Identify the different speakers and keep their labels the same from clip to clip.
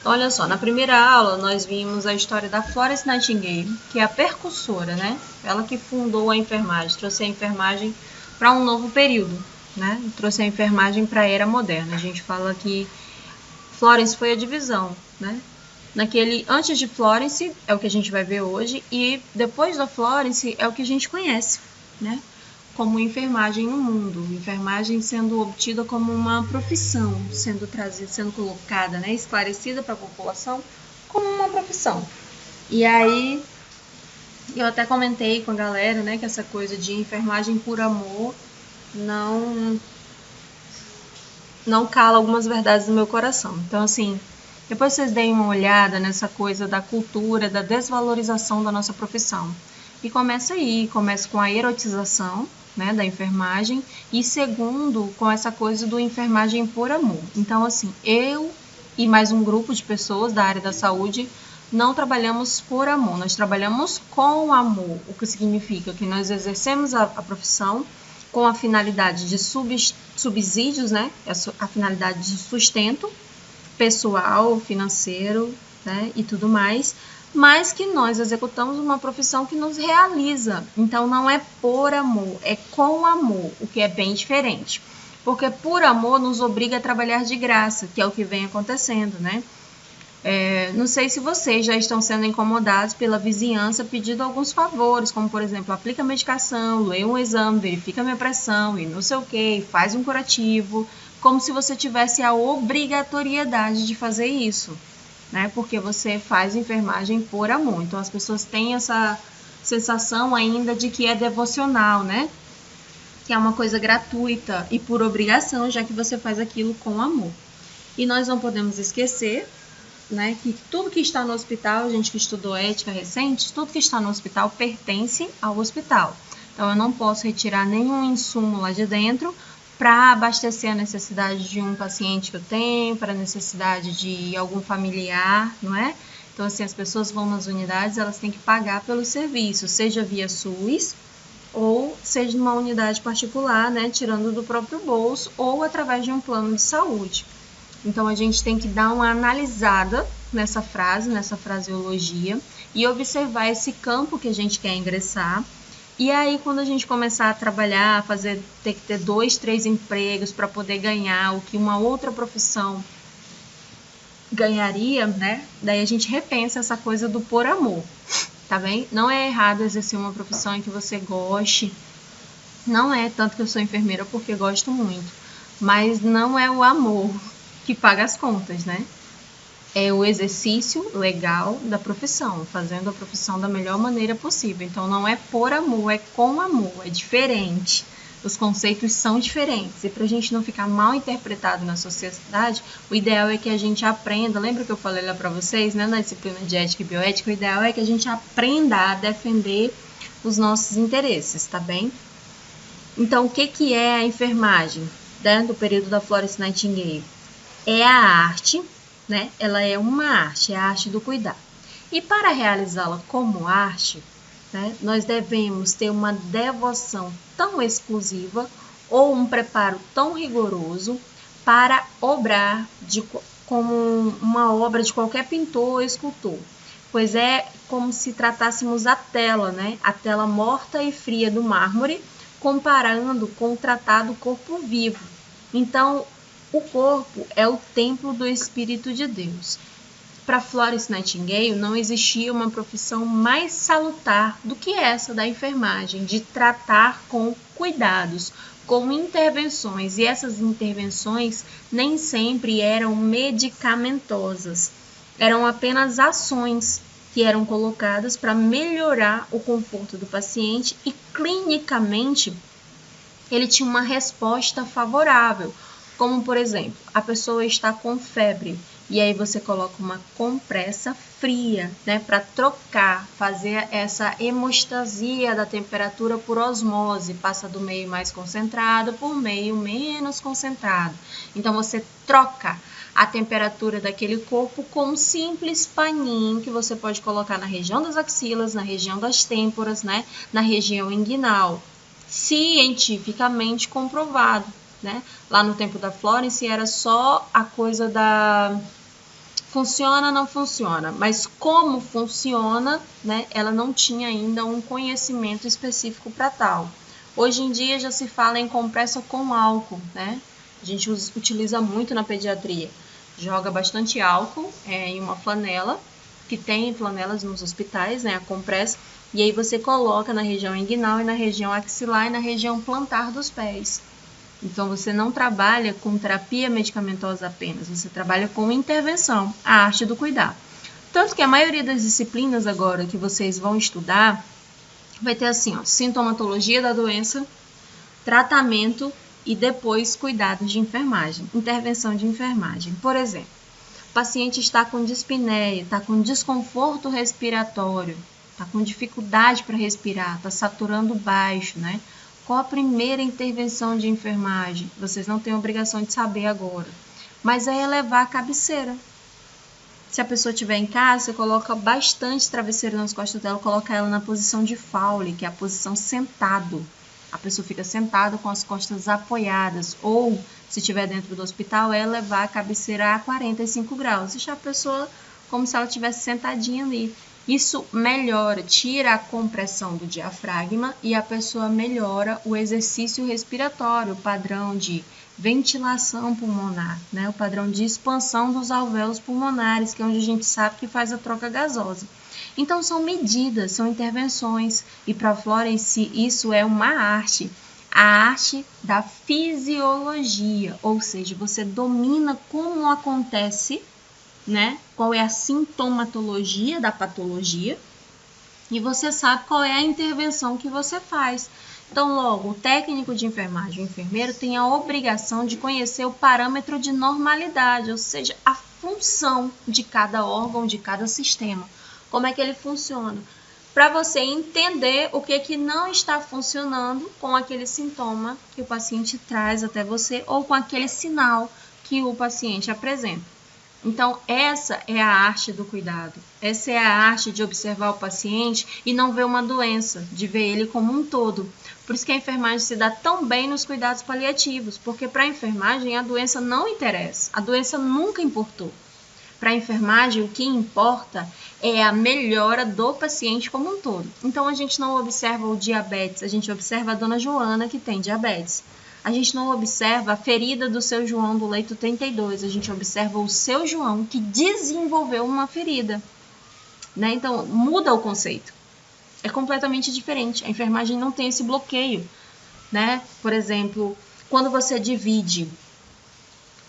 Speaker 1: Então, olha só, na primeira aula nós vimos a história da Florence Nightingale, que é a percussora, né? Ela que fundou a enfermagem, trouxe a enfermagem para um novo período, né? Trouxe a enfermagem para a era moderna. A gente fala que Florence foi a divisão, né? Antes de Florence é o que a gente vai ver hoje, e depois da Florence é o que a gente conhece, né? Como enfermagem no mundo, enfermagem sendo obtida como uma profissão, sendo trazida, sendo colocada, né, esclarecida para a população como uma profissão. E aí eu até comentei com a galera, né, que essa coisa de enfermagem por amor não cala algumas verdades no meu coração. Então, assim, depois vocês deem uma olhada nessa coisa da cultura, da desvalorização da nossa profissão. E começa aí, começa com a erotização, né, da enfermagem, e segundo, com essa coisa do enfermagem por amor. Então, assim, eu e mais um grupo de pessoas da área da saúde não trabalhamos por amor, nós trabalhamos com amor, o que significa que nós exercemos a profissão com a finalidade de subsídios, né, a finalidade de sustento pessoal, financeiro, né, e tudo mais, mas que nós executamos uma profissão que nos realiza. Então, não é por amor, é com amor, o que é bem diferente. Porque por amor nos obriga a trabalhar de graça, que é o que vem acontecendo, né? Não sei se vocês já estão sendo incomodados pela vizinhança pedindo alguns favores, como, por exemplo, aplica medicação, lê um exame, verifica minha pressão e não sei o que, faz um curativo, como se você tivesse a obrigatoriedade de fazer isso, né? Porque você faz enfermagem por amor. Então, as pessoas têm essa sensação ainda de que é devocional, né? Que é uma coisa gratuita e por obrigação, já que você faz aquilo com amor. E nós não podemos esquecer, né, que tudo que está no hospital, a gente que estudou ética recente, tudo que está no hospital pertence ao hospital. Então, eu não posso retirar nenhum insumo lá de dentro para abastecer a necessidade de um paciente que eu tenho, para a necessidade de algum familiar, não é? Então, assim, as pessoas vão nas unidades, elas têm que pagar pelo serviço, seja via SUS ou seja numa unidade particular, né, tirando do próprio bolso ou através de um plano de saúde. Então, a gente tem que dar uma analisada nessa frase, nessa fraseologia, e observar esse campo que a gente quer ingressar. E aí, quando a gente começar a trabalhar, ter que ter 2, 3 empregos para poder ganhar o que uma outra profissão ganharia, né? Daí a gente repensa essa coisa do por amor, tá bem? Não é errado exercer uma profissão em que você goste. Não é tanto que eu sou enfermeira porque gosto muito, mas não é o amor que paga as contas, né? É o exercício legal da profissão, fazendo a profissão da melhor maneira possível. Então, não é por amor, é com amor, é diferente. Os conceitos são diferentes. E para a gente não ficar mal interpretado na sociedade, o ideal é que a gente aprenda. Lembra que eu falei lá para vocês, né, na disciplina de ética e bioética? O ideal é que a gente aprenda a defender os nossos interesses, tá bem? Então, o que é a enfermagem, né, do período da Florence Nightingale? É a arte, né? Ela é uma arte, é a arte do cuidar. E para realizá-la como arte, né, nós devemos ter uma devoção tão exclusiva ou um preparo tão rigoroso para obrar como uma obra de qualquer pintor ou escultor. Pois é como se tratássemos a tela, né? A tela morta e fria do mármore, comparando com o tratado corpo vivo. Então, o corpo é o templo do Espírito de Deus. Para Florence Nightingale, não existia uma profissão mais salutar do que essa da enfermagem, de tratar com cuidados, com intervenções. E essas intervenções nem sempre eram medicamentosas, eram apenas ações que eram colocadas para melhorar o conforto do paciente e, clinicamente, ele tinha uma resposta favorável. Como, por exemplo, a pessoa está com febre e aí você coloca uma compressa fria, né, para trocar, fazer essa hemostasia da temperatura por osmose, passa do meio mais concentrado por meio menos concentrado. Então, você troca a temperatura daquele corpo com um simples paninho que você pode colocar na região das axilas, na região das têmporas, né, na região inguinal. Cientificamente comprovado. Né? Lá no tempo da Florence era só a coisa da Funciona, não funciona, mas como funciona, né, ela não tinha ainda um conhecimento específico para tal. Hoje em dia já se fala em compressa com álcool, né? A gente utiliza muito na pediatria. Joga bastante álcool em uma flanela, que tem flanelas nos hospitais, né, a compressa, e aí você coloca na região inguinal e na região axilar e na região plantar dos pés. Então, você não trabalha com terapia medicamentosa apenas, você trabalha com intervenção, a arte do cuidar. Tanto que a maioria das disciplinas agora que vocês vão estudar vai ter assim, ó, sintomatologia da doença, tratamento e depois cuidados de enfermagem, intervenção de enfermagem. Por exemplo, o paciente está com dispneia, está com desconforto respiratório, está com dificuldade para respirar, está saturando baixo, né? Qual a primeira intervenção de enfermagem? Vocês não têm obrigação de saber agora, mas é elevar a cabeceira. Se a pessoa estiver em casa, você coloca bastante travesseiro nas costas dela, coloca ela na posição de Fowler, que é a posição sentado. A pessoa fica sentada com as costas apoiadas, ou, se estiver dentro do hospital, é elevar a cabeceira a 45 graus. Deixar a pessoa como se ela estivesse sentadinha ali. Isso melhora, tira a compressão do diafragma e a pessoa melhora o exercício respiratório, o padrão de ventilação pulmonar, né? O padrão de expansão dos alvéolos pulmonares, que é onde a gente sabe que faz a troca gasosa. Então, são medidas, são intervenções, e para a Florence isso é uma arte, a arte da fisiologia, ou seja, você domina como acontece, né? Qual é a sintomatologia da patologia e você sabe qual é a intervenção que você faz. Então, logo, o técnico de enfermagem, o enfermeiro, tem a obrigação de conhecer o parâmetro de normalidade, ou seja, a função de cada órgão, de cada sistema, como é que ele funciona, para você entender o que não está funcionando com aquele sintoma que o paciente traz até você ou com aquele sinal que o paciente apresenta. Então, essa é a arte do cuidado, essa é a arte de observar o paciente e não ver uma doença, de ver ele como um todo. Por isso que a enfermagem se dá tão bem nos cuidados paliativos, porque para a enfermagem a doença não interessa, a doença nunca importou. Para a enfermagem, o que importa é a melhora do paciente como um todo. Então, a gente não observa o diabetes, a gente observa a dona Joana que tem diabetes. A gente não observa a ferida do seu João do leito 32, a gente observa o seu João que desenvolveu uma ferida, né? Então, muda o conceito. É completamente diferente. A enfermagem não tem esse bloqueio, né? Por exemplo, quando você divide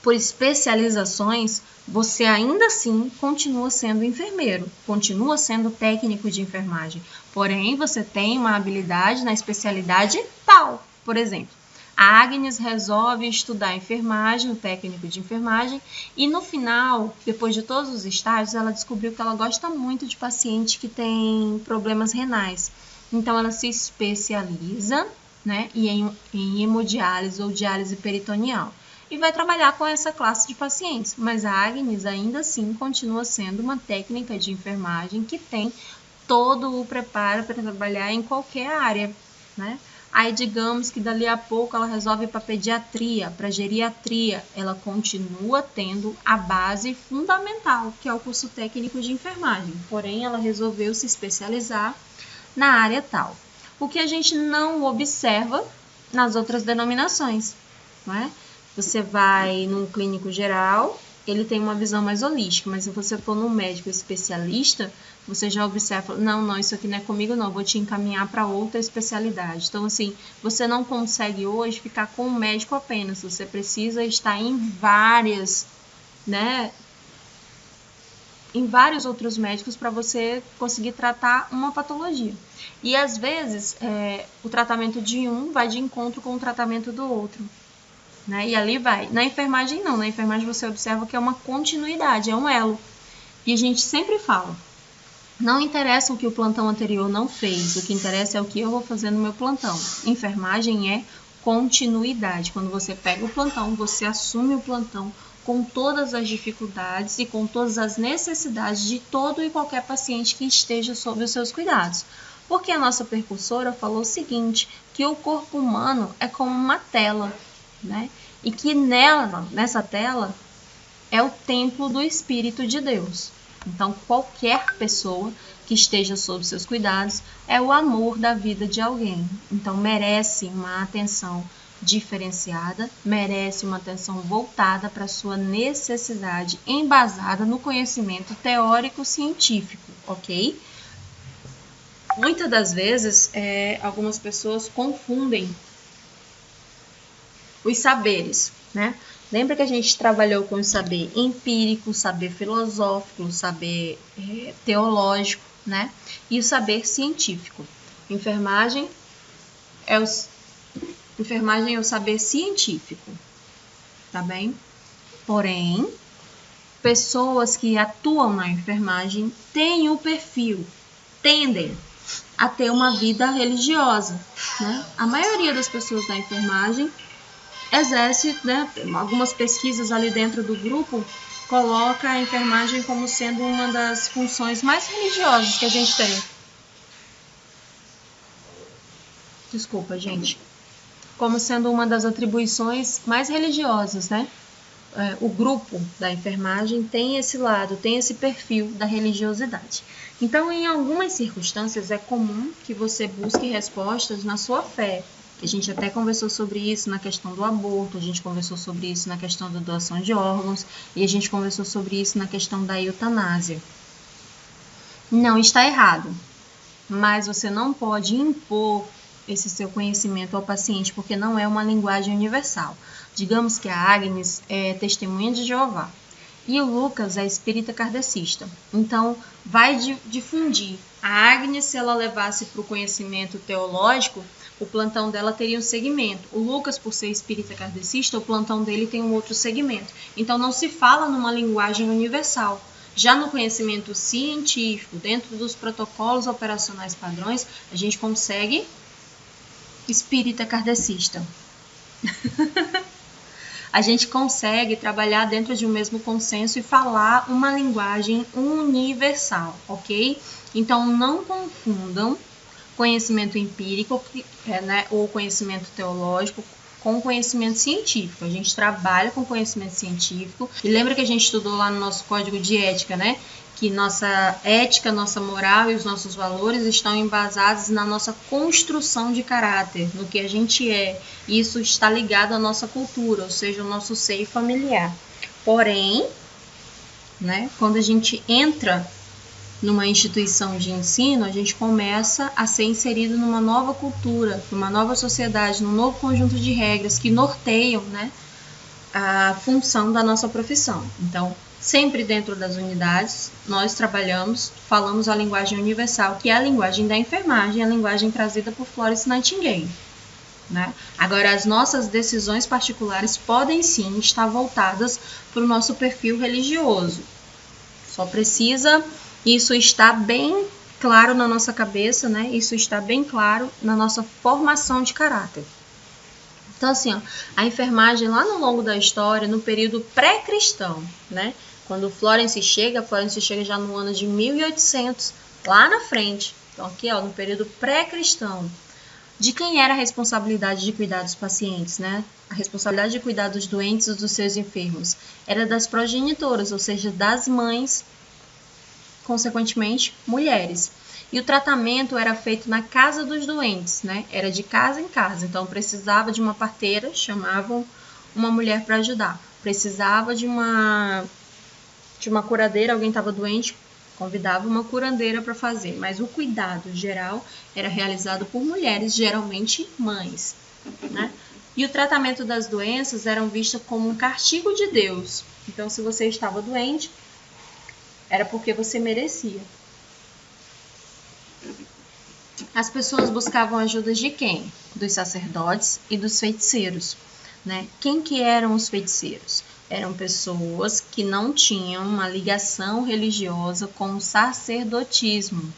Speaker 1: por especializações, você ainda assim continua sendo enfermeiro, continua sendo técnico de enfermagem. Porém, você tem uma habilidade na especialidade tal, por exemplo. A Agnes resolve estudar enfermagem, o técnico de enfermagem, e no final, depois de todos os estágios, ela descobriu que ela gosta muito de paciente que tem problemas renais. Então, ela se especializa, né, em hemodiálise ou diálise peritoneal e vai trabalhar com essa classe de pacientes. Mas a Agnes ainda assim continua sendo uma técnica de enfermagem que tem todo o preparo para trabalhar em qualquer área, né? Aí, digamos que dali a pouco ela resolve ir para pediatria, para geriatria. Ela continua tendo a base fundamental, que é o curso técnico de enfermagem. Porém, ela resolveu se especializar na área tal. O que a gente não observa nas outras denominações, não é? Você vai num clínico geral, ele tem uma visão mais holística, mas se você for num médico especialista, você já observa, não, isso aqui não é comigo não, vou te encaminhar para outra especialidade. Então, assim, você não consegue hoje ficar com um médico apenas, você precisa estar em várias, né, em vários outros médicos para você conseguir tratar uma patologia. E, às vezes, o tratamento de um vai de encontro com o tratamento do outro. Né? E ali vai. Na enfermagem não, na enfermagem você observa que é uma continuidade, é um elo. E a gente sempre fala, não interessa o que o plantão anterior não fez, o que interessa é o que eu vou fazer no meu plantão. Enfermagem é continuidade. Quando você pega o plantão, você assume o plantão com todas as dificuldades e com todas as necessidades de todo e qualquer paciente que esteja sob os seus cuidados. Porque a nossa percursora falou o seguinte, que o corpo humano é como uma tela, né? E que nessa tela, é o templo do Espírito de Deus. Então, qualquer pessoa que esteja sob seus cuidados é o amor da vida de alguém. Então, merece uma atenção diferenciada, merece uma atenção voltada para a sua necessidade, embasada no conhecimento teórico científico, ok? Muitas das vezes, algumas pessoas confundem os saberes, né? Lembra que a gente trabalhou com o saber empírico, saber filosófico, saber teológico, né? E o saber científico. Enfermagem é o saber científico, tá bem? Porém, pessoas que atuam na enfermagem têm o perfil, tendem a ter uma vida religiosa, né? A maioria das pessoas da enfermagem exerce, né? Algumas pesquisas ali dentro do grupo coloca a enfermagem como sendo uma das funções mais religiosas que a gente tem. Desculpa, gente. Como sendo uma das atribuições mais religiosas, né? O grupo da enfermagem tem esse lado, tem esse perfil da religiosidade. Então, em algumas circunstâncias, é comum que você busque respostas na sua fé. A gente até conversou sobre isso na questão do aborto, a gente conversou sobre isso na questão da doação de órgãos e a gente conversou sobre isso na questão da eutanásia. Não está errado, mas você não pode impor esse seu conhecimento ao paciente, porque não é uma linguagem universal. Digamos que a Agnes é testemunha de Jeová e o Lucas é espírita kardecista. Então, vai difundir. A Agnes, se ela levasse para o conhecimento teológico, o plantão dela teria um segmento. O Lucas, por ser espírita kardecista, o plantão dele tem um outro segmento. Então, não se fala numa linguagem universal. Já no conhecimento científico, dentro dos protocolos operacionais padrões, a gente consegue espírita kardecista. A gente consegue trabalhar dentro de um mesmo consenso e falar uma linguagem universal, ok? Então, não confundam conhecimento empírico, né, ou conhecimento teológico com conhecimento científico. A gente trabalha com conhecimento científico. E lembra que a gente estudou lá no nosso código de ética, né? Que nossa ética, nossa moral e os nossos valores estão embasados na nossa construção de caráter, no que a gente é. Isso está ligado à nossa cultura, ou seja, ao nosso seio familiar. Porém, né, quando a gente entra numa instituição de ensino, a gente começa a ser inserido numa nova cultura, numa nova sociedade, num novo conjunto de regras que norteiam, né, a função da nossa profissão. Então, sempre dentro das unidades, nós trabalhamos, falamos a linguagem universal, que é a linguagem da enfermagem, a linguagem trazida por Florence Nightingale, né? Agora, as nossas decisões particulares podem sim estar voltadas para o nosso perfil religioso. Só precisa isso estar bem claro na nossa cabeça, né? Isso está bem claro na nossa formação de caráter. Então, assim, ó, a enfermagem lá no longo da história, no período pré-cristão, né? Quando Florence chega já no ano de 1800, lá na frente. Então, aqui, ó, no período pré-cristão. De quem era a responsabilidade de cuidar dos pacientes, né? A responsabilidade de cuidar dos doentes e dos seus enfermos era das progenitoras, ou seja, das mães, consequentemente, mulheres. E o tratamento era feito na casa dos doentes, né? Era de casa em casa. Então, precisava de uma parteira, chamavam uma mulher para ajudar. Precisava de uma curadeira, alguém estava doente, convidava uma curandeira para fazer. Mas o cuidado geral era realizado por mulheres, geralmente mães, né? E o tratamento das doenças eram vistas como um castigo de Deus. Então, se você estava doente, era porque você merecia. As pessoas buscavam ajuda de quem? Dos sacerdotes e dos feiticeiros, né? Quem que eram os feiticeiros? Eram pessoas que não tinham uma ligação religiosa com o sacerdotismo,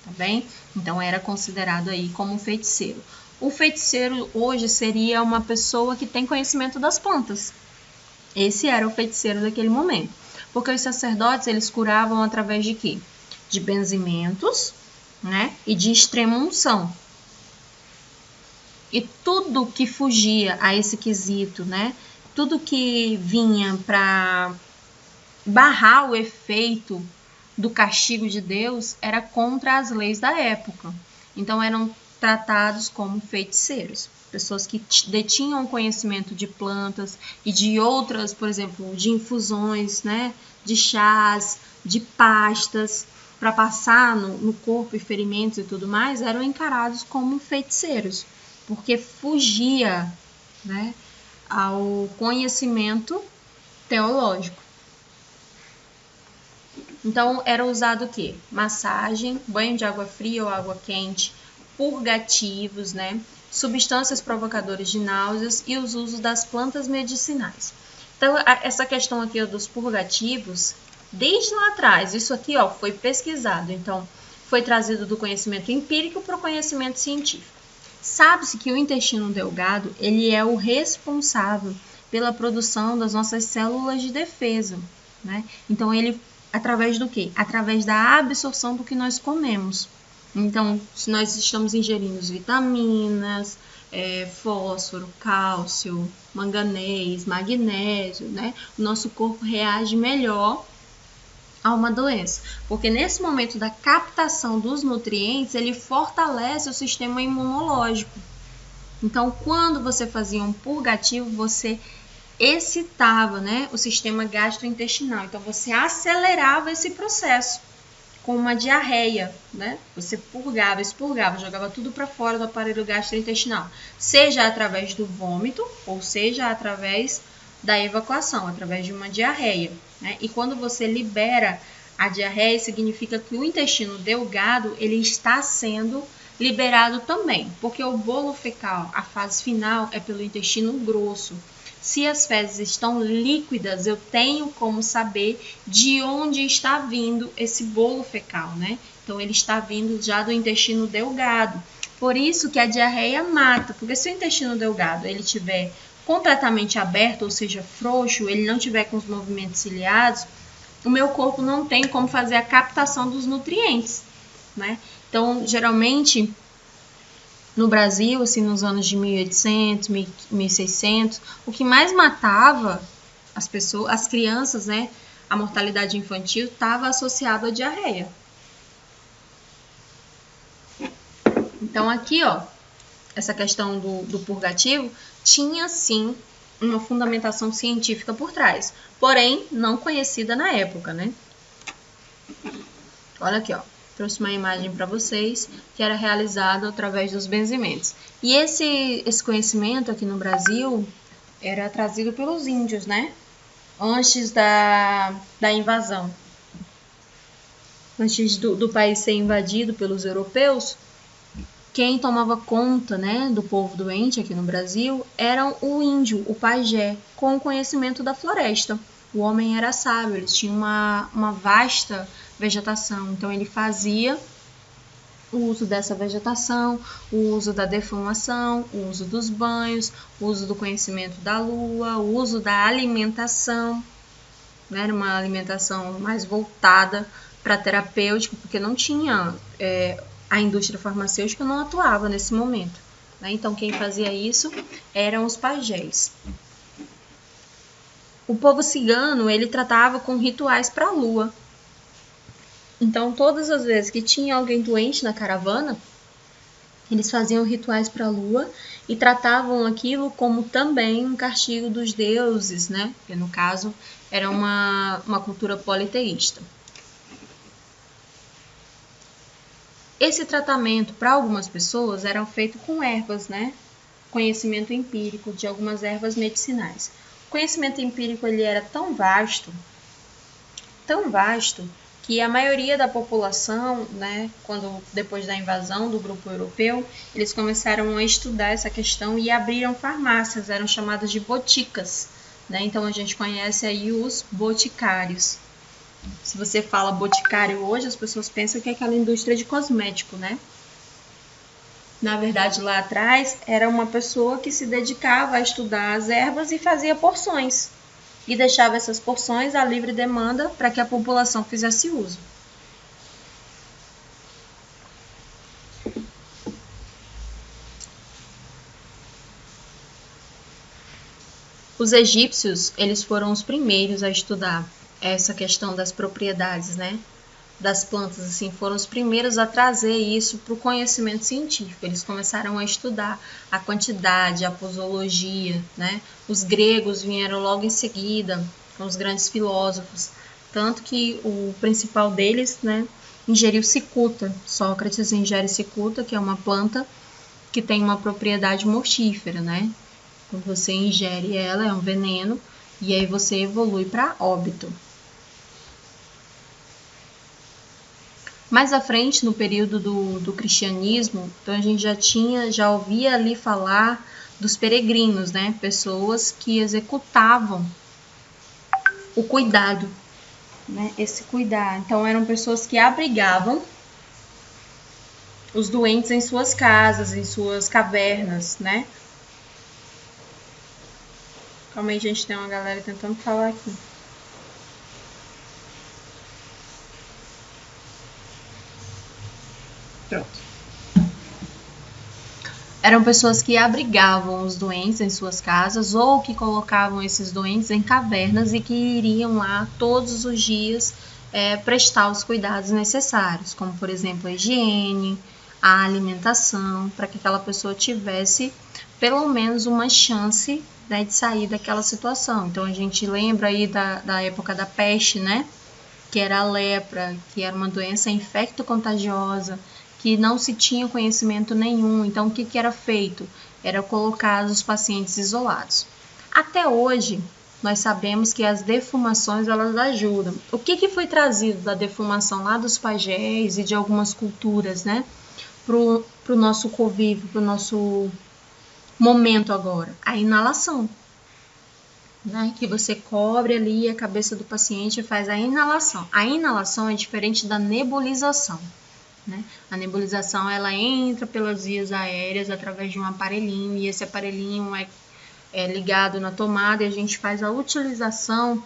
Speaker 1: tá bem? Então era considerado aí como um feiticeiro. O feiticeiro hoje seria uma pessoa que tem conhecimento das plantas. Esse era o feiticeiro daquele momento. Porque os sacerdotes, eles curavam através de quê? De benzimentos, né? E de extrema-unção. E tudo que fugia a esse quesito, né? Tudo que vinha para barrar o efeito do castigo de Deus era contra as leis da época. Então eram tratados como feiticeiros, pessoas que detinham conhecimento de plantas e de outras, por exemplo, de infusões, né, de chás, de pastas, para passar no corpo e ferimentos e tudo mais, eram encarados como feiticeiros, porque fugia, né, ao conhecimento teológico. Então, era usado o quê? Massagem, banho de água fria ou água quente, purgativos, né? Substâncias provocadoras de náuseas e os usos das plantas medicinais. Então, essa questão aqui dos purgativos, desde lá atrás, isso aqui ó, foi pesquisado, então foi trazido do conhecimento empírico para o conhecimento científico. Sabe-se que o intestino delgado, ele é o responsável pela produção das nossas células de defesa, né? Então, ele, através do quê? Através da absorção do que nós comemos. Então, se nós estamos ingerindo vitaminas, fósforo, cálcio, manganês, magnésio, né? O nosso corpo reage melhor a uma doença, porque nesse momento da captação dos nutrientes, ele fortalece o sistema imunológico. Então, quando você fazia um purgativo, você excitava, né, o sistema gastrointestinal. Então, você acelerava esse processo com uma diarreia, né? Você purgava, expurgava, jogava tudo para fora do aparelho gastrointestinal, seja através do vômito ou seja através da evacuação, através de uma diarreia, né? E quando você libera a diarreia, significa que o intestino delgado ele está sendo liberado também, porque o bolo fecal, a fase final é pelo intestino grosso. Se as fezes estão líquidas, eu tenho como saber de onde está vindo esse bolo fecal, né? Então, ele está vindo já do intestino delgado. Por isso que a diarreia mata, porque se o intestino delgado ele tiver completamente aberto, ou seja, frouxo, ele não tiver com os movimentos ciliados, o meu corpo não tem como fazer a captação dos nutrientes, né? Então, geralmente, no Brasil, assim, nos anos de 1800, 1600, o que mais matava as pessoas, as crianças, né, a mortalidade infantil estava associada à diarreia. Então, aqui, ó, essa questão do purgativo tinha, sim, uma fundamentação científica por trás, porém, não conhecida na época, né? Olha aqui, ó. Trouxe uma imagem para vocês que era realizado através dos benzimentos. E esse conhecimento aqui no Brasil era trazido pelos índios, né? Antes da invasão. Antes do país ser invadido pelos europeus, quem tomava conta, né, do povo doente aqui no Brasil era o índio, o pajé, com o conhecimento da floresta. O homem era sábio, ele tinha uma vasta vegetação, então ele fazia o uso dessa vegetação, o uso da defumação, o uso dos banhos, o uso do conhecimento da lua, o uso da alimentação, né? Era uma alimentação mais voltada para terapêutica, porque não tinha, a indústria farmacêutica não atuava nesse momento, né? Então quem fazia isso eram os pajés. O povo cigano, ele tratava com rituais para a lua. Então, todas as vezes que tinha alguém doente na caravana, eles faziam rituais para a lua e tratavam aquilo como também um castigo dos deuses, né? Porque, no caso, era uma cultura politeísta. Esse tratamento, para algumas pessoas, era feito com ervas, né? Conhecimento empírico de algumas ervas medicinais. O conhecimento empírico ele era tão vasto, que a maioria da população, né, depois da invasão do grupo europeu, eles começaram a estudar essa questão e abriram farmácias, eram chamadas de boticas, né? Então a gente conhece aí os boticários. Se você fala boticário hoje, as pessoas pensam que é aquela indústria de cosmético, né? Na verdade, lá atrás, era uma pessoa que se dedicava a estudar as ervas e fazia porções. E deixava essas porções à livre demanda para que a população fizesse uso. Os egípcios, eles foram os primeiros a estudar essa questão das propriedades, né, das plantas, assim, foram os primeiros a trazer isso para o conhecimento científico. Eles começaram a estudar a quantidade, a posologia, né? Os gregos vieram logo em seguida, com os grandes filósofos, tanto que o principal deles, né, ingeriu cicuta. Sócrates ingere cicuta, que é uma planta que tem uma propriedade mortífera, né? Quando você ingere ela, é um veneno, e aí você evolui para óbito. Mais à frente, no período do cristianismo, então a gente já ouvia ali falar dos peregrinos, né? Pessoas que executavam o cuidado, né? Esse cuidar. Então eram pessoas que abrigavam os doentes em suas casas, em suas cavernas, né? Calma aí, gente, tem uma galera tentando falar aqui. Pronto. Eram pessoas que abrigavam os doentes em suas casas ou que colocavam esses doentes em cavernas e que iriam lá todos os dias prestar os cuidados necessários, como, por exemplo, a higiene, a alimentação, para que aquela pessoa tivesse pelo menos uma chance, né, de sair daquela situação. Então, a gente lembra aí da época da peste, né? Que era a lepra, que era uma doença infecto-contagiosa, que não se tinha conhecimento nenhum. Então, o que era feito? Era colocar os pacientes isolados. Até hoje, nós sabemos que as defumações, elas ajudam. O que foi trazido da defumação lá dos pajés e de algumas culturas, né? Para o nosso convívio, para o nosso momento agora? A inalação. Né, que você cobre ali a cabeça do paciente e faz a inalação. A inalação é diferente da nebulização. Né? A nebulização, ela entra pelas vias aéreas através de um aparelhinho, e esse aparelhinho é ligado na tomada e a gente faz a utilização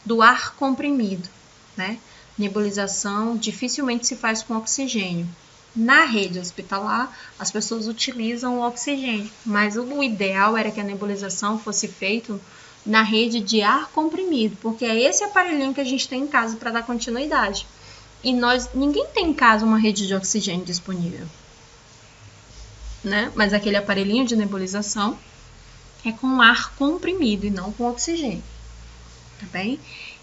Speaker 1: do ar comprimido. Né? Nebulização dificilmente se faz com oxigênio. Na rede hospitalar, as pessoas utilizam o oxigênio, mas o ideal era que a nebulização fosse feita na rede de ar comprimido, porque é esse aparelhinho que a gente tem em casa para dar continuidade. E ninguém tem em casa uma rede de oxigênio disponível, né? Mas aquele aparelhinho de nebulização é com ar comprimido e não com oxigênio, tá bem?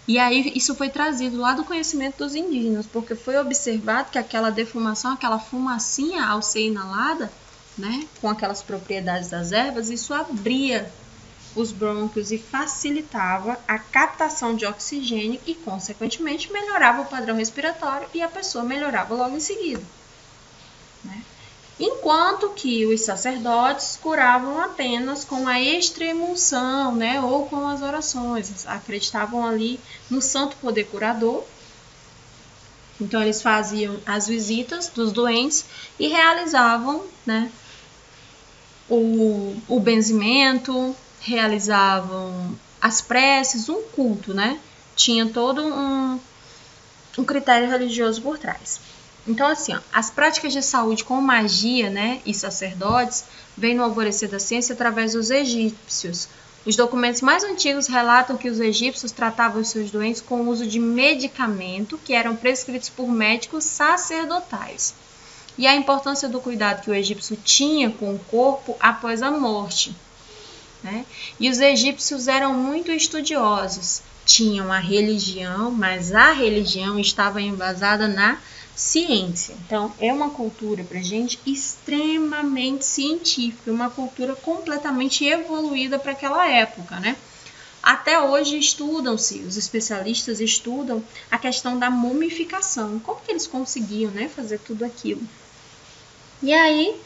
Speaker 1: E aí isso foi trazido lá do conhecimento dos indígenas, porque foi observado que aquela defumação, aquela fumacinha ao ser inalada, né, com aquelas propriedades das ervas, isso abria os brônquios e facilitava a captação de oxigênio e, consequentemente, melhorava o padrão respiratório e a pessoa melhorava logo em seguida. Né? Enquanto que os sacerdotes curavam apenas com a extrema-unção, né, ou com as orações, acreditavam ali no santo poder curador. Então, eles faziam as visitas dos doentes e realizavam, né, o benzimento, realizavam as preces, um culto, né? Tinha todo um critério religioso por trás. Então, assim, ó, as práticas de saúde com magia, né, e sacerdotes vêm no alvorecer da ciência através dos egípcios. Os documentos mais antigos relatam que os egípcios tratavam os seus doentes com o uso de medicamento que eram prescritos por médicos sacerdotais. E a importância do cuidado que o egípcio tinha com o corpo após a morte. Né? E os egípcios eram muito estudiosos, tinham a religião, mas a religião estava embasada na ciência. Então, é uma cultura para a gente extremamente científica, uma cultura completamente evoluída para aquela época, né? Até hoje estudam-se, os especialistas estudam a questão da mumificação, como que eles conseguiam, né, fazer tudo aquilo. E aí,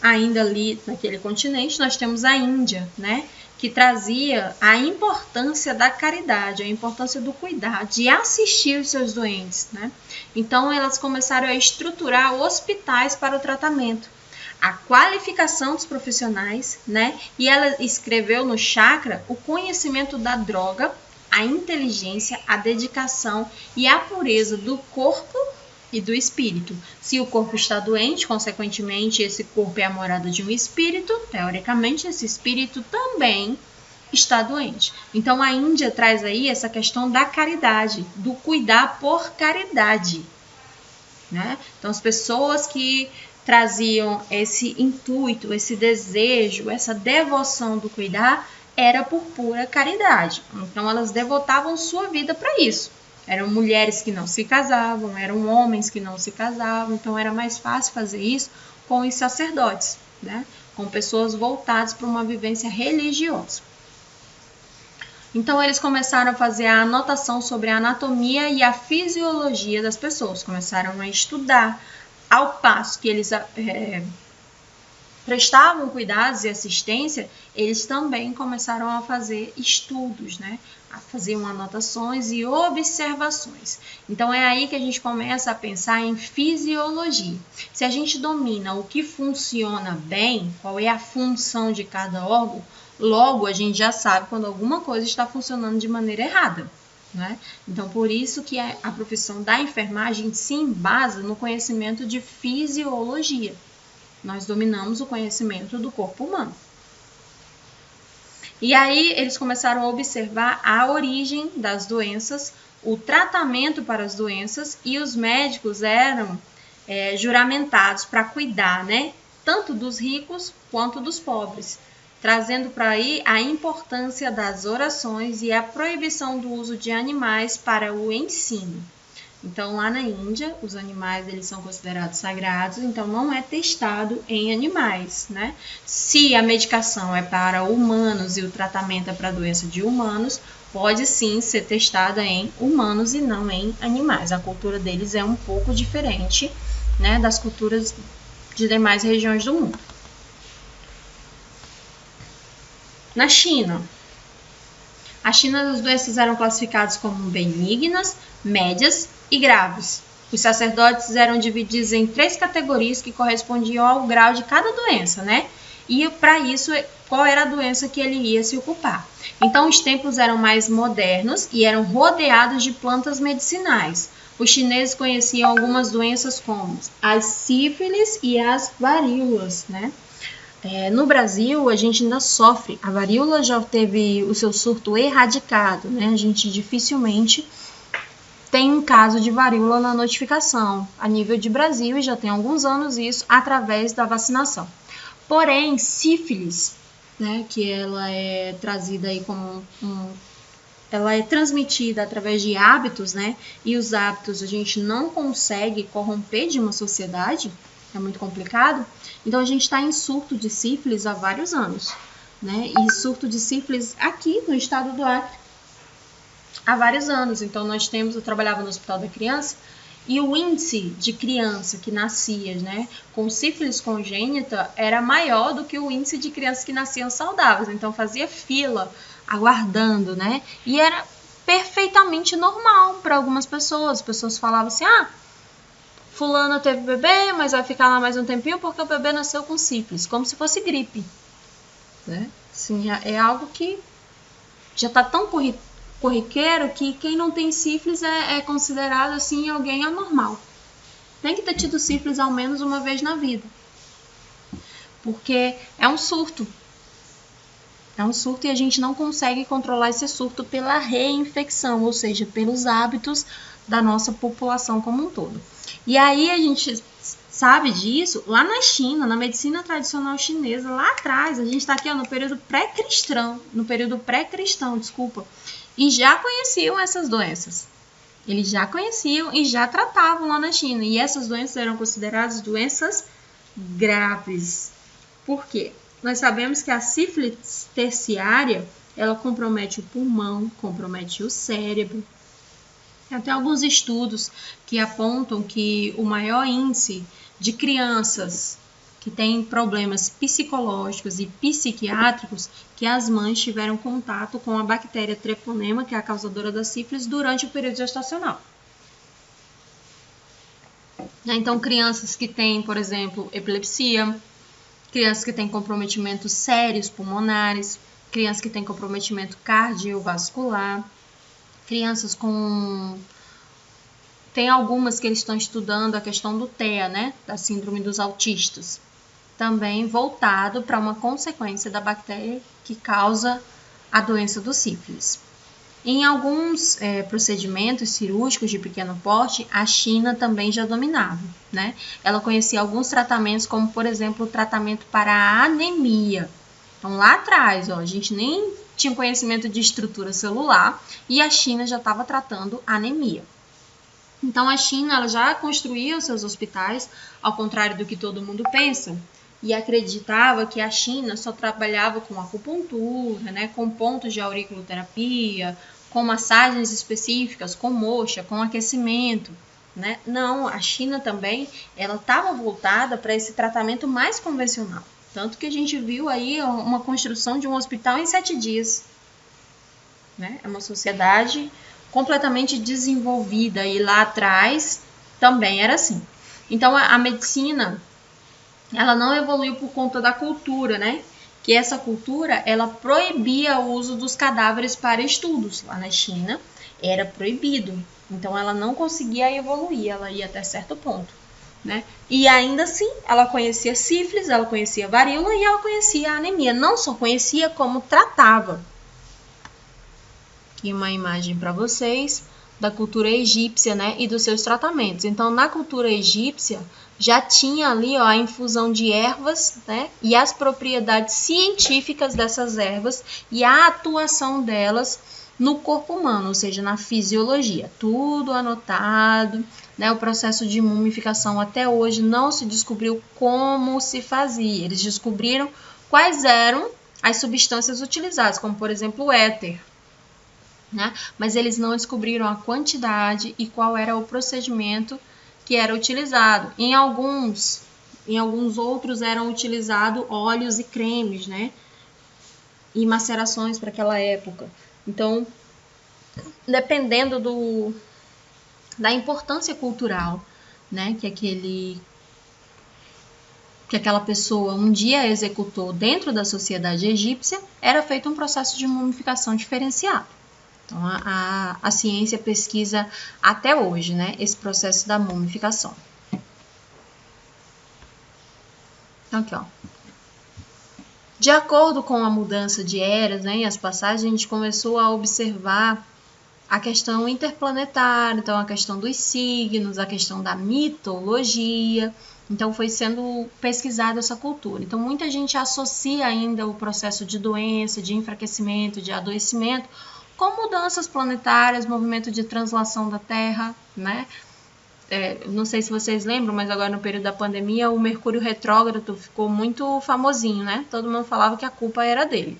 Speaker 1: ainda ali naquele continente, nós temos a Índia, né, que trazia a importância da caridade, a importância do cuidado, de assistir os seus doentes, né? Então, elas começaram a estruturar hospitais para o tratamento, a qualificação dos profissionais, né? E ela escreveu no chakra o conhecimento da droga, a inteligência, a dedicação e a pureza do corpo e do espírito. Se o corpo está doente, consequentemente, esse corpo é a morada de um espírito, teoricamente, esse espírito também está doente. Então a Índia traz aí essa questão da caridade, do cuidar por caridade, né? Então as pessoas que traziam esse intuito, esse desejo, essa devoção do cuidar, era por pura caridade. Então elas devotavam sua vida para isso. Eram mulheres que não se casavam, eram homens que não se casavam, então era mais fácil fazer isso com os sacerdotes, né? Com pessoas voltadas para uma vivência religiosa. Então eles começaram a fazer a anotação sobre a anatomia e a fisiologia das pessoas, começaram a estudar, ao passo que eles prestavam cuidados e assistência, eles também começaram a fazer estudos, né? A fazer anotações e observações. Então é aí que a gente começa a pensar em fisiologia. Se a gente domina o que funciona bem, qual é a função de cada órgão, logo a gente já sabe quando alguma coisa está funcionando de maneira errada, né? Então por isso que a profissão da enfermagem se embasa no conhecimento de fisiologia. Nós dominamos o conhecimento do corpo humano. E aí eles começaram a observar a origem das doenças, o tratamento para as doenças, e os médicos eram juramentados para cuidar, né, tanto dos ricos quanto dos pobres, trazendo para aí a importância das orações e a proibição do uso de animais para o ensino. Então, lá na Índia, os animais eles são considerados sagrados, então não é testado em animais, né? Se a medicação é para humanos e o tratamento é para doença de humanos, pode sim ser testada em humanos e não em animais. A cultura deles é um pouco diferente, né, das culturas de demais regiões do mundo. Na China, as doenças eram classificadas como benignas, médias e graves. Os sacerdotes eram divididos em 3 categorias que correspondiam ao grau de cada doença, né? E para isso, qual era a doença que ele ia se ocupar. Então, os templos eram mais modernos e eram rodeados de plantas medicinais. Os chineses conheciam algumas doenças como as sífilis e as varíolas, né? No Brasil, a gente ainda sofre. A varíola já teve o seu surto erradicado, né? A gente dificilmente tem um caso de varíola na notificação a nível de Brasil e já tem alguns anos isso através da vacinação. Porém, sífilis, né, que ela é trazida aí como ela é transmitida através de hábitos, né? E os hábitos a gente não consegue corromper de uma sociedade, é muito complicado. Então a gente está em surto de sífilis há vários anos, né? E surto de sífilis aqui no estado do Acre há vários anos. Então eu trabalhava no Hospital da Criança e o índice de criança que nascia, né, com sífilis congênita era maior do que o índice de crianças que nasciam saudáveis. Então fazia fila aguardando, né? E era perfeitamente normal para algumas pessoas. As pessoas falavam assim: fulano teve bebê, mas vai ficar lá mais um tempinho porque o bebê nasceu com sífilis, como se fosse gripe, né? Assim, é algo que já está tão corriqueiro que quem não tem sífilis é considerado assim alguém anormal. Tem que ter tido sífilis ao menos uma vez na vida, porque é um surto. É um surto e a gente não consegue controlar esse surto pela reinfecção, ou seja, pelos hábitos da nossa população como um todo. E aí a gente sabe disso lá na China, na medicina tradicional chinesa, lá atrás. A gente está aqui no período pré-cristão, e já conheciam essas doenças. Eles já conheciam e já tratavam lá na China. E essas doenças eram consideradas doenças graves. Por quê? Nós sabemos que a sífilis terciária, ela compromete o pulmão, compromete o cérebro. Tem até alguns estudos que apontam que o maior índice de crianças que têm problemas psicológicos e psiquiátricos, que as mães tiveram contato com a bactéria treponema, que é a causadora da sífilis, durante o período gestacional. Então, crianças que têm, por exemplo, epilepsia, crianças que têm comprometimentos sérios pulmonares, crianças que têm comprometimento cardiovascular, crianças com... Tem algumas que eles estão estudando a questão do TEA, né? Da síndrome dos autistas. Também voltado para uma consequência da bactéria que causa a doença do sífilis. Em alguns procedimentos cirúrgicos de pequeno porte, a China também já dominava, né? Ela conhecia alguns tratamentos, como, por exemplo, o tratamento para a anemia. Então, lá atrás, a gente nem tinha conhecimento de estrutura celular e a China já estava tratando anemia. Então, a China ela já construía os seus hospitais, ao contrário do que todo mundo pensa, e acreditava que a China só trabalhava com acupuntura, né, com pontos de auriculoterapia, com massagens específicas, com moxa, com aquecimento, né? Não, a China também, ela estava voltada para esse tratamento mais convencional. Tanto que a gente viu aí uma construção de um hospital em 7 dias. Né? É uma sociedade completamente desenvolvida e lá atrás também era assim. Então, a medicina ela não evoluiu por conta da cultura, né? Que essa cultura, ela proibia o uso dos cadáveres para estudos. Lá na China, era proibido. Então, ela não conseguia evoluir, ela ia até certo ponto, né? E ainda assim, ela conhecia sífilis, ela conhecia varíola e ela conhecia a anemia. Não só conhecia, como tratava. Aqui uma imagem para vocês da cultura egípcia, né? E dos seus tratamentos. Então, na cultura egípcia, já tinha ali a infusão de ervas, né, e as propriedades científicas dessas ervas e a atuação delas no corpo humano, ou seja, na fisiologia. Tudo anotado, né, o processo de mumificação até hoje não se descobriu como se fazia. Eles descobriram quais eram as substâncias utilizadas, como por exemplo o éter. Né? Mas eles não descobriram a quantidade e qual era o procedimento que era utilizado. Em alguns outros eram utilizados óleos e cremes, né? E macerações para aquela época. Então, dependendo da importância cultural, né? Que aquela pessoa um dia executou dentro da sociedade egípcia, era feito um processo de mumificação diferenciado. Então, a ciência pesquisa até hoje, né, esse processo da mumificação. Aqui, ó. De acordo com a mudança de eras, né, e as passagens, a gente começou a observar a questão interplanetária, então a questão dos signos, a questão da mitologia. Então, foi sendo pesquisada essa cultura. Então, muita gente associa ainda o processo de doença, de enfraquecimento, de adoecimento, com mudanças planetárias, movimento de translação da Terra, né? Não sei se vocês lembram, mas agora no período da pandemia o Mercúrio retrógrado ficou muito famosinho, né? Todo mundo falava que a culpa era dele.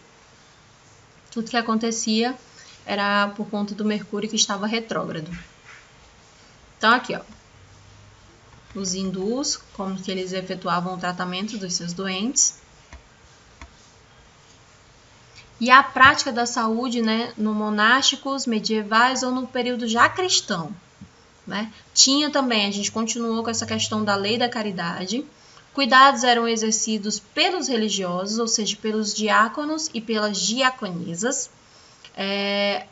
Speaker 1: Tudo que acontecia era por conta do Mercúrio que estava retrógrado. Então aqui, ó, os hindus, como que eles efetuavam o tratamento dos seus doentes. E a prática da saúde, né, no monásticos, medievais ou no período já cristão, né? Tinha também, a gente continuou com essa questão da lei da caridade. Cuidados eram exercidos pelos religiosos, ou seja, pelos diáconos e pelas diaconisas.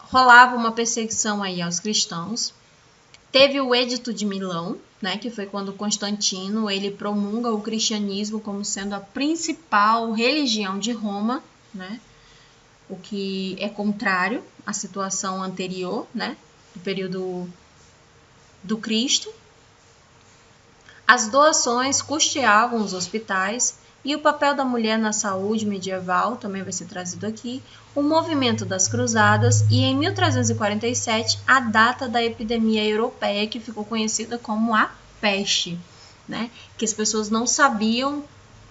Speaker 1: Rolava uma perseguição aí aos cristãos. Teve o Edito de Milão, né, que foi quando Constantino ele promulga o cristianismo como sendo a principal religião de Roma, né? O que é contrário à situação anterior, né, do período do Cristo. As doações custeavam os hospitais e o papel da mulher na saúde medieval também vai ser trazido aqui, o movimento das cruzadas e em 1347 a data da epidemia europeia que ficou conhecida como a peste, né, que as pessoas não sabiam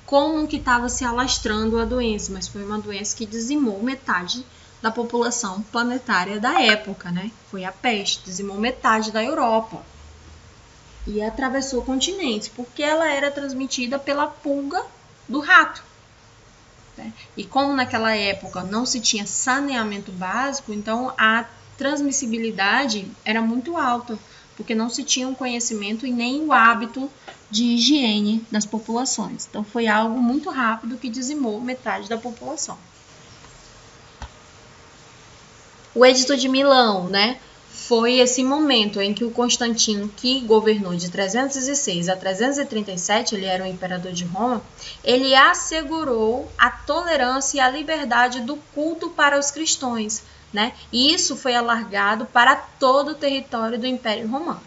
Speaker 1: como que estava se alastrando a doença, mas foi uma doença que dizimou metade da população planetária da época, né? Foi a peste, dizimou metade da Europa e atravessou continentes, porque ela era transmitida pela pulga do rato. Né? E como naquela época não se tinha saneamento básico, então a transmissibilidade era muito alta, porque não se tinha um conhecimento e nem o hábito de higiene das populações. Então, foi algo muito rápido que dizimou metade da população. O Edito de Milão, né, foi esse momento em que o Constantino, que governou de 306 a 337, ele era o imperador de Roma, ele assegurou a tolerância e a liberdade do culto para os cristãos, né? E isso foi alargado para todo o território do Império Romano.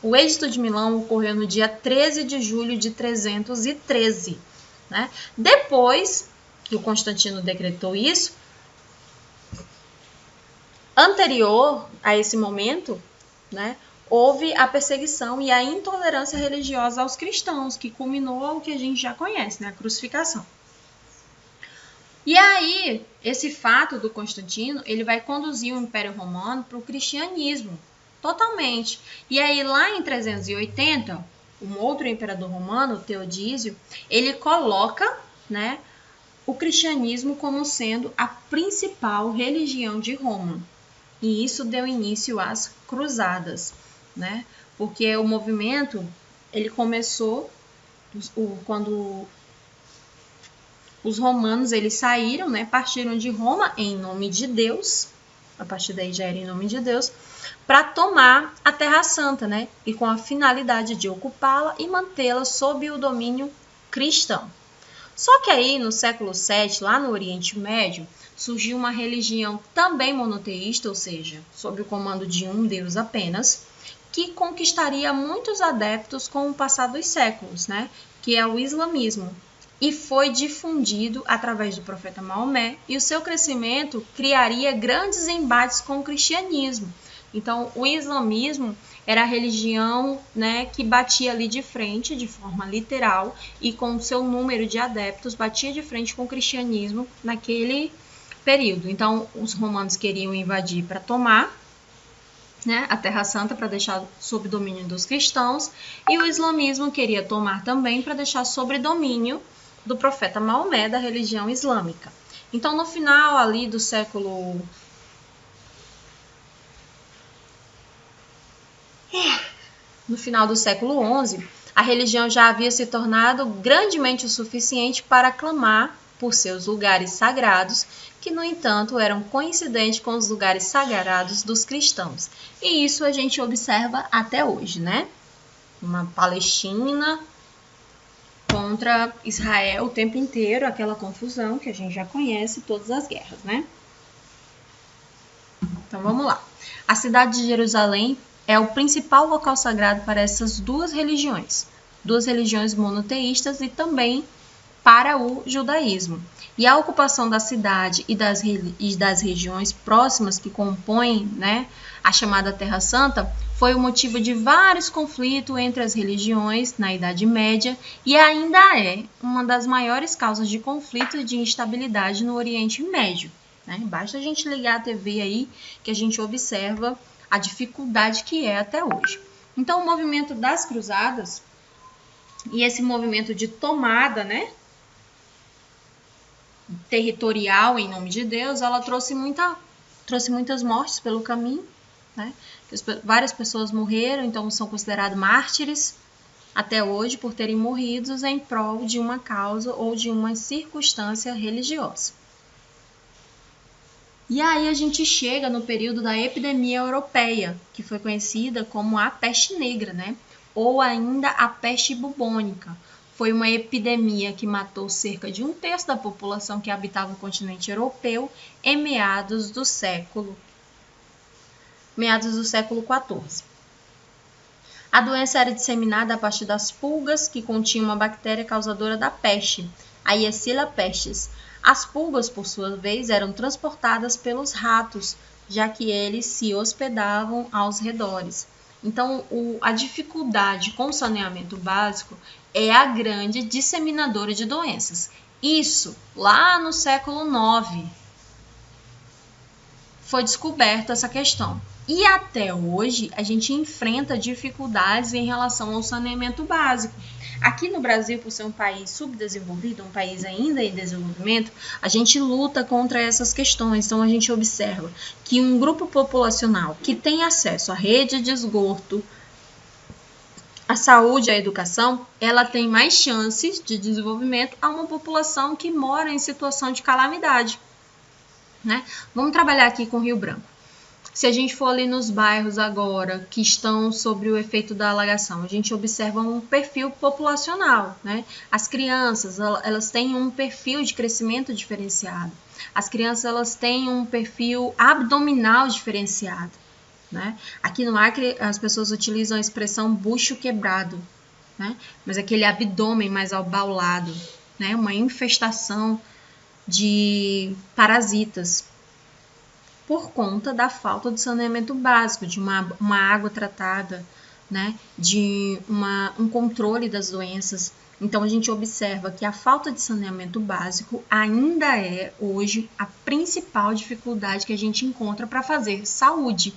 Speaker 1: O Edito de Milão ocorreu no dia 13 de julho de 313, né? Depois que o Constantino decretou isso, anterior a esse momento, né, houve a perseguição e a intolerância religiosa aos cristãos, que culminou ao que a gente já conhece, né, a crucificação. E aí, esse fato do Constantino, ele vai conduzir o Império Romano para o cristianismo, totalmente. E aí, lá em 380, um outro imperador romano, Teodísio, ele coloca, né, o cristianismo como sendo a principal religião de Roma. E isso deu início às cruzadas, né? Porque o movimento, ele começou quando os romanos, eles saíram, né? Partiram de Roma em nome de Deus, a partir daí já era em nome de Deus, para tomar a Terra Santa, né? E com a finalidade de ocupá-la e mantê-la sob o domínio cristão. Só que aí, no século VII, lá no Oriente Médio, surgiu uma religião também monoteísta, ou seja, sob o comando de um Deus apenas, que conquistaria muitos adeptos com o passar dos séculos, né? Que é o islamismo. E foi difundido através do profeta Maomé, e o seu crescimento criaria grandes embates com o cristianismo. Então, o islamismo era a religião, né, que batia ali de frente, de forma literal, e com o seu número de adeptos, batia de frente com o cristianismo naquele período. Então, os romanos queriam invadir para tomar, né, a Terra Santa, para deixar sob domínio dos cristãos, e o islamismo queria tomar também para deixar sob domínio do profeta Maomé, da religião islâmica. Então, no final ali do século... No final do século XI, a religião já havia se tornado grandemente o suficiente para clamar por seus lugares sagrados, que, no entanto, eram coincidentes com os lugares sagrados dos cristãos. E isso a gente observa até hoje, né? Uma Palestina contra Israel o tempo inteiro, aquela confusão que a gente já conhece, todas as guerras, né? Então, vamos lá. A cidade de Jerusalém é o principal local sagrado para essas duas religiões monoteístas e também para o judaísmo. E a ocupação da cidade e das regiões próximas que compõem, né, a chamada Terra Santa foi o motivo de vários conflitos entre as religiões na Idade Média e ainda é uma das maiores causas de conflito e de instabilidade no Oriente Médio, né? Basta a gente ligar a TV aí que a gente observa a dificuldade que é até hoje. Então, o movimento das cruzadas e esse movimento de tomada, né, territorial em nome de Deus, ela trouxe muitas mortes pelo caminho, né? Várias pessoas morreram, então são considerados mártires até hoje por terem morrido em prol de uma causa ou de uma circunstância religiosa. E aí a gente chega no período da epidemia europeia, que foi conhecida como a peste negra, né? Ou ainda a peste bubônica. Foi uma epidemia que matou cerca de 1/3 da população que habitava o continente europeu em meados do século XIV. A doença era disseminada a partir das pulgas que continham uma bactéria causadora da peste, a Yersinia pestis. As pulgas, por sua vez, eram transportadas pelos ratos, já que eles se hospedavam aos redores. Então, a dificuldade com o saneamento básico é a grande disseminadora de doenças. Isso, lá no século IX, foi descoberta essa questão. E até hoje, a gente enfrenta dificuldades em relação ao saneamento básico. Aqui no Brasil, por ser um país subdesenvolvido, um país ainda em desenvolvimento, a gente luta contra essas questões. Então, a gente observa que um grupo populacional que tem acesso à rede de esgoto, à saúde e à educação, ela tem mais chances de desenvolvimento a uma população que mora em situação de calamidade, né? Vamos trabalhar aqui com Rio Branco. Se a gente for ali nos bairros agora que estão sobre o efeito da alagação, a gente observa um perfil populacional, né? As crianças, elas têm um perfil de crescimento diferenciado. As crianças, elas têm um perfil abdominal diferenciado, né? Aqui no Acre, as pessoas utilizam a expressão bucho quebrado, né? Mas aquele abdômen mais abaulado, né? Uma infestação de parasitas, por conta da falta de saneamento básico, de uma água tratada, né, de um controle das doenças. Então, a gente observa que a falta de saneamento básico ainda é, hoje, a principal dificuldade que a gente encontra para fazer saúde.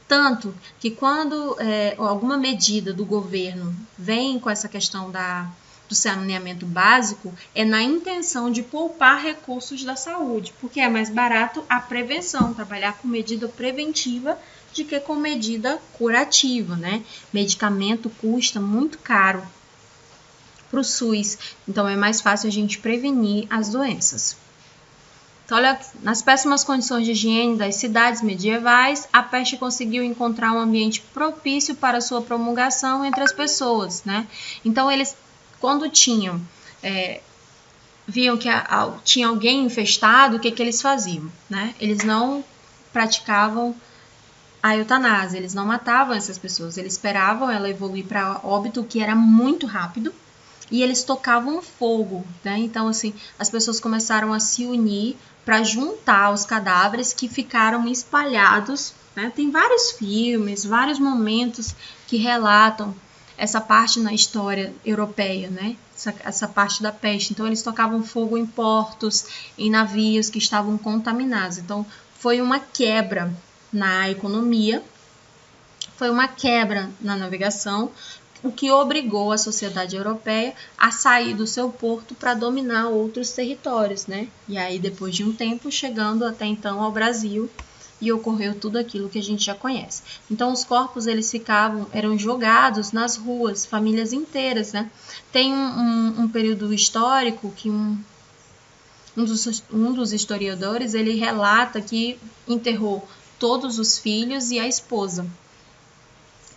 Speaker 1: Tanto que quando alguma medida do governo vem com essa questão do saneamento básico, é na intenção de poupar recursos da saúde, porque é mais barato a prevenção, trabalhar com medida preventiva do que com medida curativa, né? Medicamento custa muito caro para o SUS, então é mais fácil a gente prevenir as doenças. Então, olha, nas péssimas condições de higiene das cidades medievais, a peste conseguiu encontrar um ambiente propício para sua promulgação entre as pessoas, né? Então, eles, quando viam que tinha alguém infestado, o que eles faziam, né? Eles não praticavam a eutanásia, eles não matavam essas pessoas, eles esperavam ela evoluir para óbito, que era muito rápido, e eles tocavam fogo, né? Então, assim, as pessoas começaram a se unir para juntar os cadáveres que ficaram espalhados, né? Tem vários filmes, vários momentos que relatam essa parte na história europeia, né? Essa parte da peste. Então, eles tocavam fogo em portos, em navios que estavam contaminados. Então, foi uma quebra na economia, foi uma quebra na navegação, o que obrigou a sociedade europeia a sair do seu porto para dominar outros territórios, né? E aí, depois de um tempo, chegando até então ao Brasil, e ocorreu tudo aquilo que a gente já conhece. Então, os corpos, eles eram jogados nas ruas, famílias inteiras, né? Tem um período histórico que um dos historiadores, ele relata que enterrou todos os filhos e a esposa.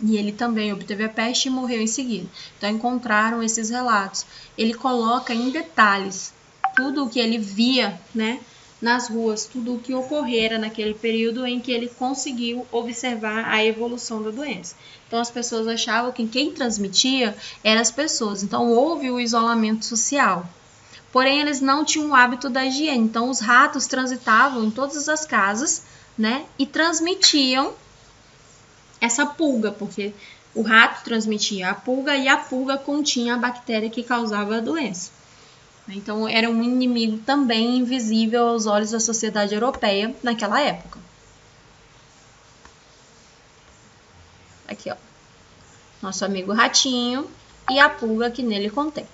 Speaker 1: E ele também obteve a peste e morreu em seguida. Então, encontraram esses relatos. Ele coloca em detalhes tudo o que ele via, né, nas ruas, tudo o que ocorrera naquele período em que ele conseguiu observar a evolução da doença. Então, as pessoas achavam que quem transmitia eram as pessoas. Então, houve o isolamento social. Porém, eles não tinham o hábito da higiene. Então, os ratos transitavam em todas as casas, né, e transmitiam essa pulga, porque o rato transmitia a pulga e a pulga continha a bactéria que causava a doença. Então, era um inimigo também invisível aos olhos da sociedade europeia naquela época. Aqui, ó, nosso amigo ratinho e a pulga que nele contém.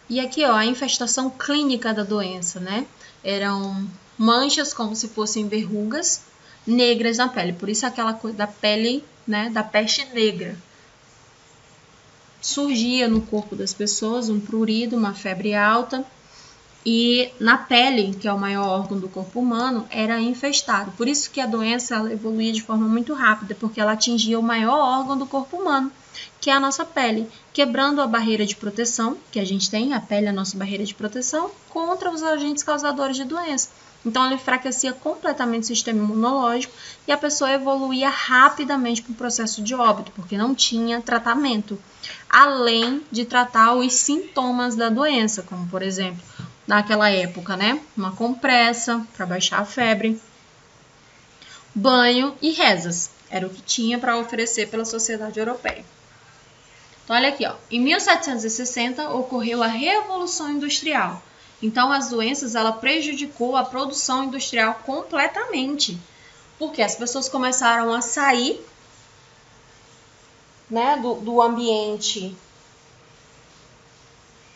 Speaker 1: E aqui, ó, a infestação clínica da doença, né? Eram manchas como se fossem verrugas negras na pele, por isso aquela coisa da pele, né, da peste negra. Surgia no corpo das pessoas um prurido, uma febre alta, e na pele, que é o maior órgão do corpo humano, era infestado. Por isso que a doença ela evoluía de forma muito rápida, porque ela atingia o maior órgão do corpo humano, que é a nossa pele, quebrando a barreira de proteção, que a gente tem, a pele é a nossa barreira de proteção, contra os agentes causadores de doença. Então, ela enfraquecia completamente o sistema imunológico e a pessoa evoluía rapidamente para o processo de óbito, porque não tinha tratamento, além de tratar os sintomas da doença, como, por exemplo, naquela época, né, uma compressa para baixar a febre, banho e rezas. Era o que tinha para oferecer pela sociedade europeia. Então, olha aqui, ó. Em 1760 ocorreu a Revolução Industrial. Então, as doenças, ela prejudicou a produção industrial completamente, porque as pessoas começaram a sair, né, do ambiente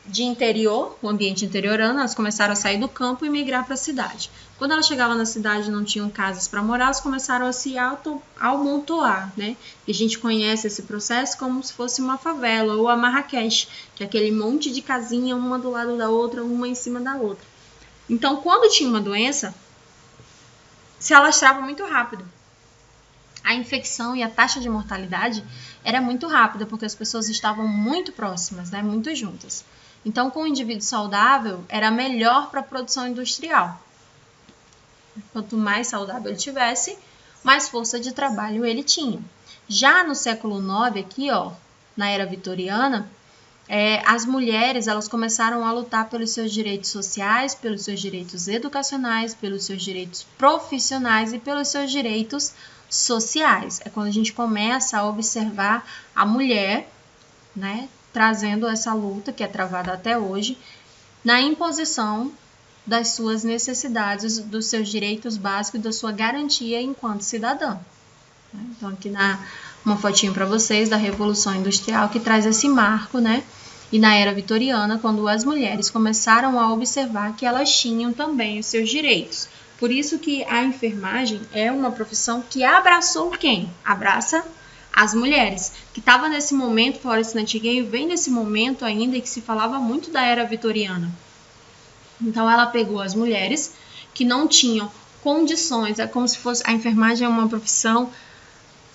Speaker 1: de interior, o ambiente interiorano, elas começaram a sair do campo e migrar para a cidade. Quando elas chegavam na cidade e não tinham casas para morar, elas começaram a se amontoar, né? E a gente conhece esse processo como se fosse uma favela ou a Marrakech, que é aquele monte de casinha, uma do lado da outra, uma em cima da outra. Então, quando tinha uma doença, se alastrava muito rápido. a infecção e a taxa de mortalidade era muito rápida, porque as pessoas estavam muito próximas, né, muito juntas. Então, com o indivíduo saudável, era melhor para a produção industrial. Quanto mais saudável ele tivesse, mais força de trabalho ele tinha. Já no século IX, aqui, ó, na era vitoriana, as mulheres elas começaram a lutar pelos seus direitos sociais, pelos seus direitos educacionais, pelos seus direitos profissionais e pelos seus direitos sociais. É quando a gente começa a observar a mulher, né, trazendo essa luta que é travada até hoje, na imposição das suas necessidades, dos seus direitos básicos, da sua garantia enquanto cidadã. Então, aqui uma fotinho para vocês da Revolução Industrial, que traz esse marco, né? E na era vitoriana, quando as mulheres começaram a observar que elas tinham também os seus direitos. Por isso que a enfermagem é uma profissão que abraçou quem? Abraça as mulheres, que estava nesse momento, Florence Nightingale vem nesse momento ainda que se falava muito da era vitoriana. Então, ela pegou as mulheres que não tinham condições, é como se fosse, a enfermagem é uma profissão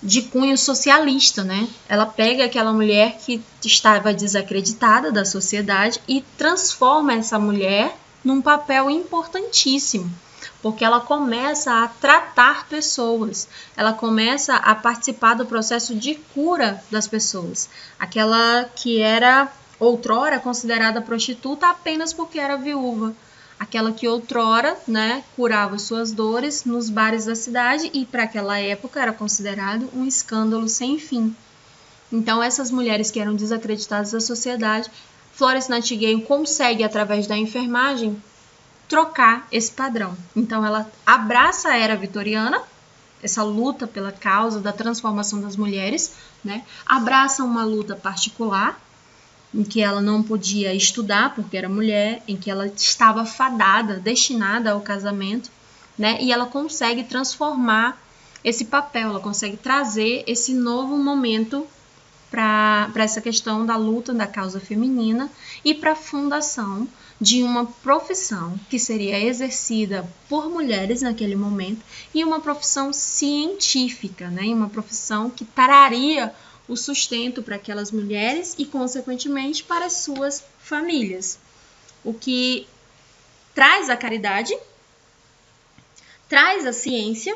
Speaker 1: de cunho socialista, né? Ela pega aquela mulher que estava desacreditada da sociedade e transforma essa mulher num papel importantíssimo, porque ela começa a tratar pessoas, ela começa a participar do processo de cura das pessoas. Aquela que era outrora considerada prostituta apenas porque era viúva. Aquela que outrora, né, curava suas dores nos bares da cidade e para aquela época era considerado um escândalo sem fim. Então essas mulheres que eram desacreditadas da sociedade, Florence Nightingale consegue através da enfermagem trocar esse padrão. Então ela abraça a era vitoriana, essa luta pela causa da transformação das mulheres, né? Abraça uma luta particular em que ela não podia estudar porque era mulher, em que ela estava fadada, destinada ao casamento, né? E ela consegue transformar esse papel, ela consegue trazer esse novo momento para essa questão da luta da causa feminina e para a fundação de uma profissão que seria exercida por mulheres naquele momento e uma profissão científica, né? E uma profissão que traria o sustento para aquelas mulheres e, consequentemente, para as suas famílias. O que traz a caridade, traz a ciência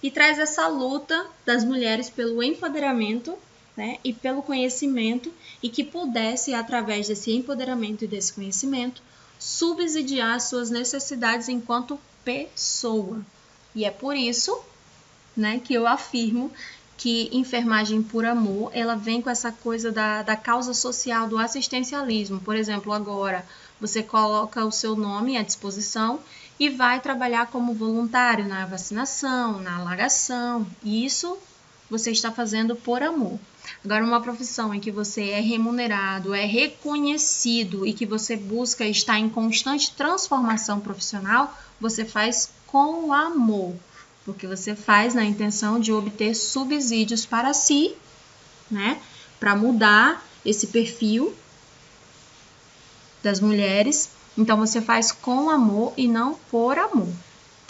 Speaker 1: e traz essa luta das mulheres pelo empoderamento, né, e pelo conhecimento, e que pudesse, através desse empoderamento e desse conhecimento, subsidiar suas necessidades enquanto pessoa. E é por isso, né, que eu afirmo que enfermagem por amor, ela vem com essa coisa da causa social, do assistencialismo. Por exemplo, agora você coloca o seu nome à disposição e vai trabalhar como voluntário na vacinação, na alagação. E isso você está fazendo por amor. Agora, uma profissão em que você é remunerado, é reconhecido e que você busca estar em constante transformação profissional, você faz com amor. Porque você faz na intenção de obter subsídios para si, né? Para mudar esse perfil das mulheres. Então, você faz com amor e não por amor.